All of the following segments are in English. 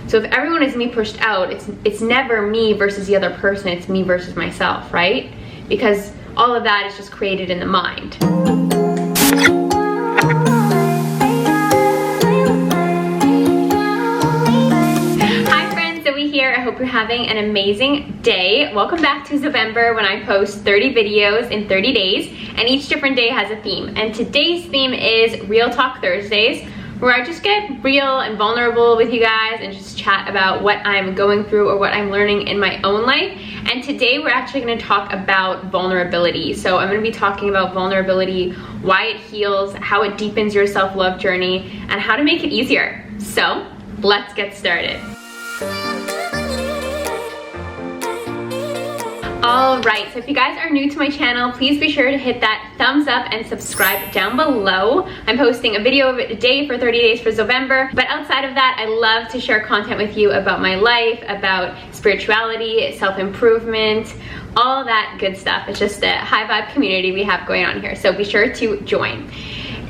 So if everyone is me pushed out, it's never me versus the other person, it's me versus myself, right? Because all of that is just created in the mind. Hi friends, Zoe here. I hope you're having an amazing day. Welcome back to November, when I post 30 videos in 30 days, and each different day has a theme. And today's theme is Real Talk Thursdays, where I just get real and vulnerable with you guys and just chat about what I'm going through or what I'm learning in my own life. And today we're actually going to talk about vulnerability. So I'm going to be talking about vulnerability, why it heals, how it deepens your self-love journey, and how to make it easier. So let's get started. Alright, so if you guys are new to my channel, please be sure to hit that thumbs up and subscribe down below. I'm posting a video a day for 30 days for November, but outside of that, I love to share content with you about my life, about spirituality, self-improvement, all that good stuff. It's just a high vibe community we have going on here, so be sure to join.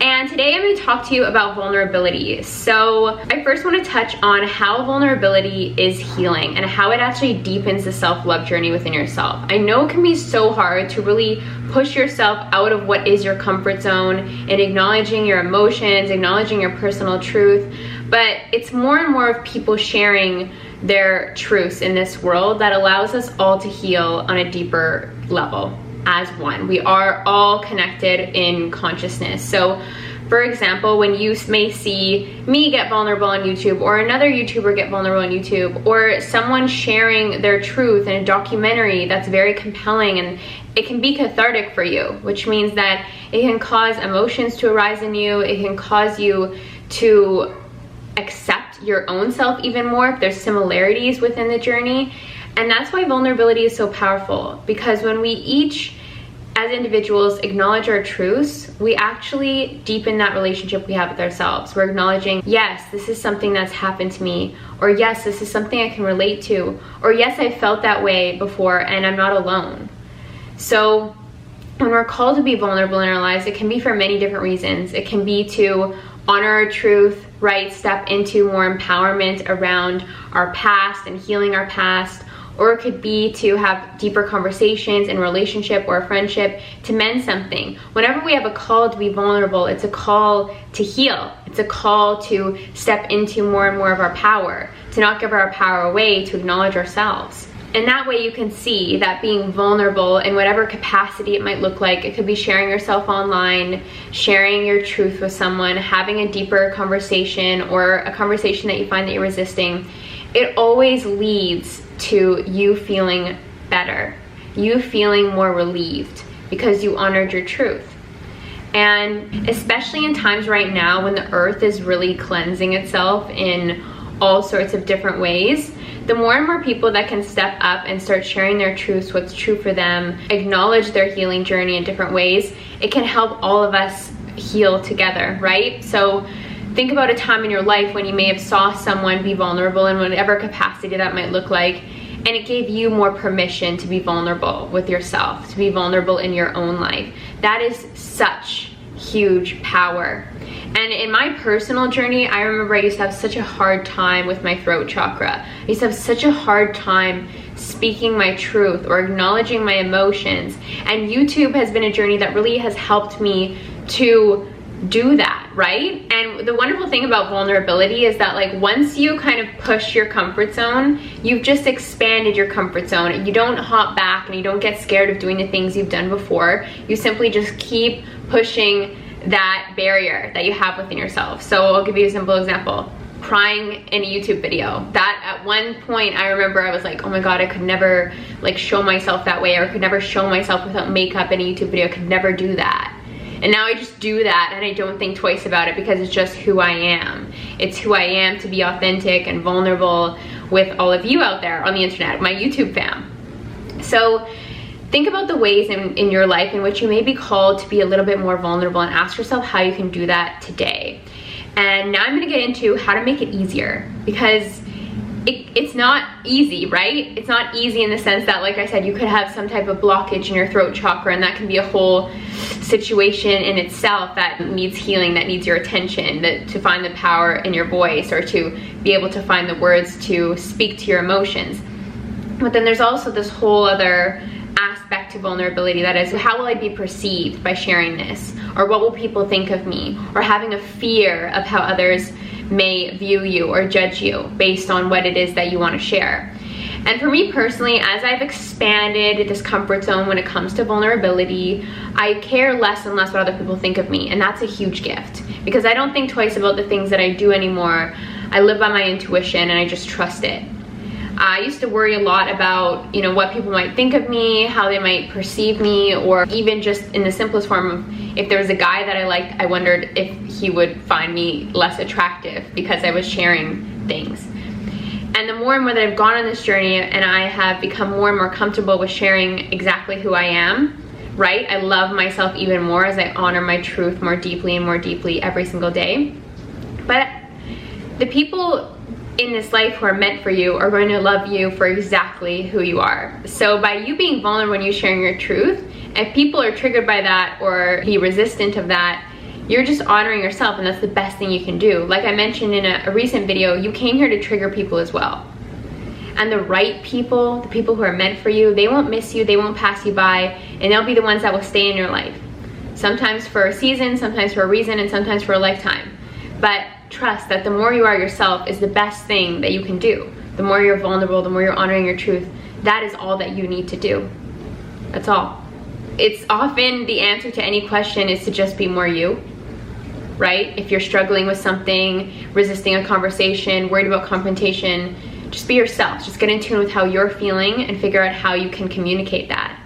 And today I'm going to talk to you about vulnerability. So I first want to touch on how vulnerability is healing and how it actually deepens the self-love journey within yourself. I know it can be so hard to really push yourself out of what is your comfort zone and acknowledging your emotions, acknowledging your personal truth, but it's more and more of people sharing their truths in this world that allows us all to heal on a deeper level. As one. We are all connected in consciousness. So for example, when you may see me get vulnerable on YouTube, or another YouTuber get vulnerable on YouTube, or someone sharing their truth in a documentary that's very compelling, and it can be cathartic for you, which means that it can cause emotions to arise in you. It can cause you to accept your own self even more if there's similarities within the journey. And that's why vulnerability is so powerful, because when we each as individuals acknowledge our truths, we actually deepen that relationship we have with ourselves. We're acknowledging, yes, this is something that's happened to me, or yes, this is something I can relate to, or yes, I felt that way before and I'm not alone. So when we're called to be vulnerable in our lives, it can be for many different reasons. It can be to honor our truth, right? Step into more empowerment around our past and healing our past. Or it could be to have deeper conversations in a relationship or a friendship to mend something. Whenever we have a call to be vulnerable, it's a call to heal. It's a call to step into more and more of our power, to not give our power away, to acknowledge ourselves. And that way you can see that being vulnerable in whatever capacity it might look like, it could be sharing yourself online, sharing your truth with someone, having a deeper conversation, or a conversation that you find that you're resisting. It always leads to you feeling better, you feeling more relieved because you honored your truth. And especially in times right now when the earth is really cleansing itself in all sorts of different ways, the more and more people that can step up and start sharing their truths, what's true for them, acknowledge their healing journey in different ways, it can help all of us heal together, right? So think about a time in your life when you may have saw someone be vulnerable in whatever capacity that might look like, and it gave you more permission to be vulnerable with yourself, to be vulnerable in your own life. That is such huge power. And in my personal journey, I remember I used to have such a hard time with my throat chakra. I used to have such a hard time speaking my truth or acknowledging my emotions. And YouTube has been a journey that really has helped me to do that, right? And the wonderful thing about vulnerability is that, like, once you kind of push your comfort zone, you've just expanded your comfort zone. You don't hop back and you don't get scared of doing the things you've done before. You simply just keep pushing that barrier that you have within yourself. So I'll give you a simple example. Crying in a YouTube video. That at one point I remember I was like, oh my god, I could never like show myself that way, or I could never show myself without makeup in a YouTube video. I could never do that. And now I just do that and I don't think twice about it because it's just who I am. It's who I am to be authentic and vulnerable with all of you out there on the internet, my YouTube fam. So think about the ways in your life in which you may be called to be a little bit more vulnerable, and ask yourself how you can do that today. And now I'm gonna get into how to make it easier, because it's not easy, right? It's not easy in the sense that, like I said, you could have some type of blockage in your throat chakra, and that can be a whole situation in itself that needs healing, that needs your attention, to find the power in your voice, or to be able to find the words to speak to your emotions. But then there's also this whole other aspect to vulnerability, that is, how will I be perceived by sharing this? Or what will people think of me? Or having a fear of how others may view you or judge you based on what it is that you want to share. And for me personally, as I've expanded this comfort zone when it comes to vulnerability, I care less and less what other people think of me, and that's a huge gift, because I don't think twice about the things that I do anymore. I live by my intuition and I just trust it. I used to worry a lot about, you know, what people might think of me, how they might perceive me, or even just in the simplest form of, if there was a guy that I liked, I wondered if he would find me less attractive because I was sharing things. And the more and more that I've gone on this journey, and I have become more and more comfortable with sharing exactly who I am, right? I love myself even more as I honor my truth more deeply and more deeply every single day. But the people in this life who are meant for you are going to love you for exactly who you are. So by you being vulnerable when you sharing your truth, if people are triggered by that or be resistant of that, you're just honoring yourself, and that's the best thing you can do. Like I mentioned in a recent video, you came here to trigger people as well. And the right people, the people who are meant for you, they won't miss you, they won't pass you by, and they'll be the ones that will stay in your life. Sometimes for a season, sometimes for a reason, and sometimes for a lifetime. But trust that the more you are yourself is the best thing that you can do. The more you're vulnerable, the more you're honoring your truth, that is all that you need to do. That's all. It's often the answer to any question is to just be more you, right? If you're struggling with something, resisting a conversation, worried about confrontation, just be yourself. Just get in tune with how you're feeling and figure out how you can communicate that.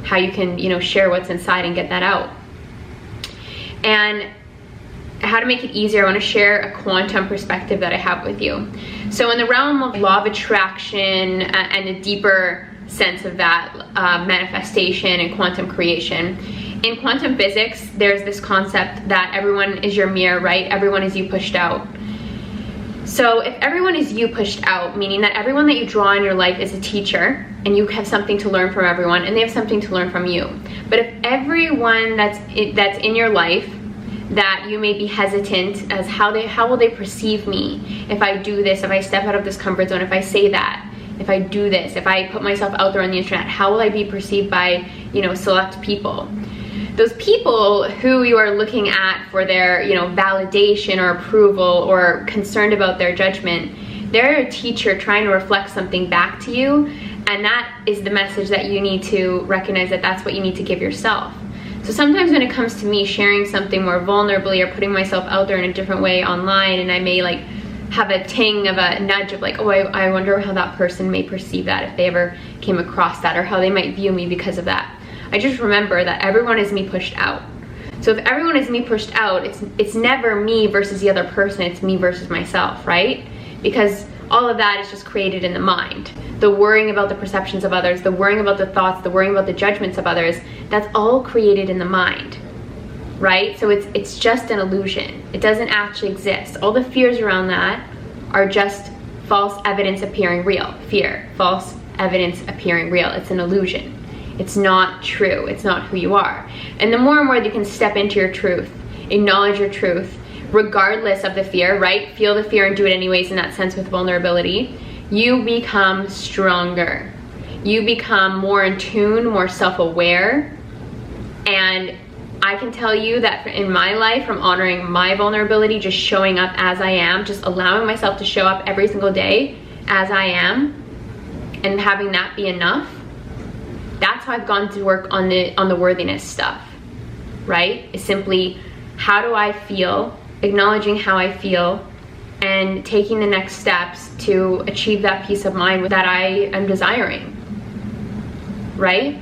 How you can, you know, share what's inside and get that out. And how to make it easier, I want to share a quantum perspective that I have with you. So in the realm of law of attraction and a deeper sense of that, manifestation and quantum creation, in quantum physics, there's this concept that everyone is your mirror, right? Everyone is you pushed out. So if everyone is you pushed out, meaning that everyone that you draw in your life is a teacher, and you have something to learn from everyone, and they have something to learn from you. But if everyone that's in your life that you may be hesitant as how will they perceive me if I do this, if I step out of this comfort zone, if I say that, if I do this, if I put myself out there on the internet, how will I be perceived by, you know, select people? Those people who you are looking at for their, you know, validation or approval or concerned about their judgment, they're a teacher trying to reflect something back to you, and that is the message that you need to recognize, that that's what you need to give yourself. So sometimes when it comes to me sharing something more vulnerably or putting myself out there in a different way online, and I may like have a ting of a nudge of like, oh, I wonder how that person may perceive that if they ever came across that, or how they might view me because of that. I just remember that everyone is me pushed out. So if everyone is me pushed out, it's never me versus the other person, it's me versus myself, right? Because all of that is just created in the mind. The worrying about the perceptions of others, the worrying about the thoughts, the worrying about the judgments of others, that's all created in the mind, right? So it's just an illusion. It doesn't actually exist. All the fears around that are just false evidence appearing real. Fear, false evidence appearing real. It's an illusion. It's not true. It's not who you are. And the more and more that you can step into your truth, acknowledge your truth, regardless of the fear, right? Feel the fear and do it anyways, in that sense with vulnerability, you become stronger. You become more in tune, more self-aware. And I can tell you that in my life, from honoring my vulnerability, just showing up as I am, just allowing myself to show up every single day as I am, and having that be enough, that's how I've gone to work on the worthiness stuff, right? It's simply, how do I feel, acknowledging how I feel, and taking the next steps to achieve that peace of mind that I am desiring, right?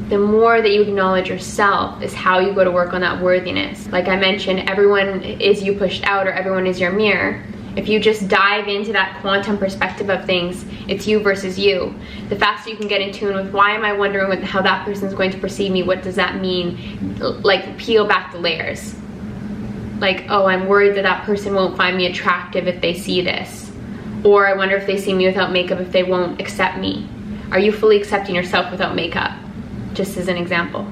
The more that you acknowledge yourself is how you go to work on that worthiness. Like I mentioned, everyone is you pushed out, or everyone is your mirror. If you just dive into that quantum perspective of things, it's you versus you. The faster you can get in tune with, why am I wondering how that person's going to perceive me? What does that mean? Like, peel back the layers. Like, oh, I'm worried that that person won't find me attractive if they see this. Or I wonder if they see me without makeup, if they won't accept me. Are you fully accepting yourself without makeup? Just as an example.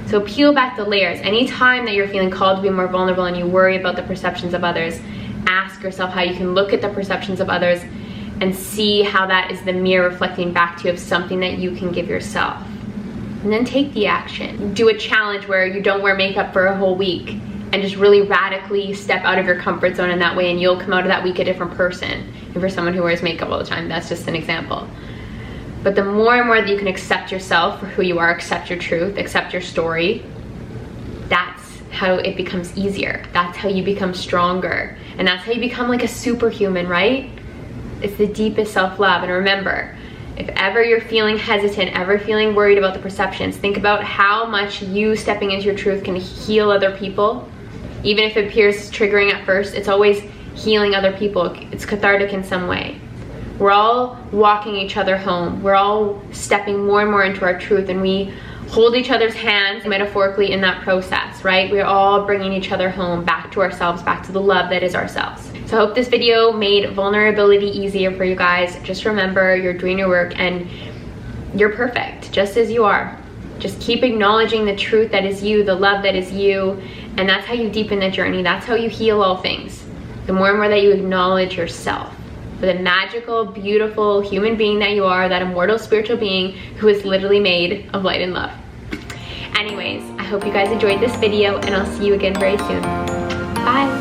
So peel back the layers. Anytime that you're feeling called to be more vulnerable and you worry about the perceptions of others, ask yourself how you can look at the perceptions of others and see how that is the mirror reflecting back to you of something that you can give yourself. And then take the action. Do a challenge where you don't wear makeup for a whole week and just really radically step out of your comfort zone in that way, and you'll come out of that week a different person. If you're someone who wears makeup all the time, that's just an example. But the more and more that you can accept yourself for who you are, accept your truth, accept your story, that's how it becomes easier. That's how you become stronger. And that's how you become like a superhuman, right? It's the deepest self-love. And remember, if ever you're feeling hesitant, ever feeling worried about the perceptions, think about how much you stepping into your truth can heal other people. Even if it appears triggering at first, it's always healing other people. It's cathartic in some way. We're all walking each other home. We're all stepping more and more into our truth, and we hold each other's hands metaphorically in that process, right? We're all bringing each other home, back to ourselves, back to the love that is ourselves. So I hope this video made vulnerability easier for you guys. Just remember, you're doing your work and you're perfect, just as you are. Just keep acknowledging the truth that is you, the love that is you, and that's how you deepen the journey. That's how you heal all things. The more and more that you acknowledge yourself, for the magical, beautiful human being that you are, that immortal spiritual being who is literally made of light and love. Anyways, I hope you guys enjoyed this video, and I'll see you again very soon. Bye.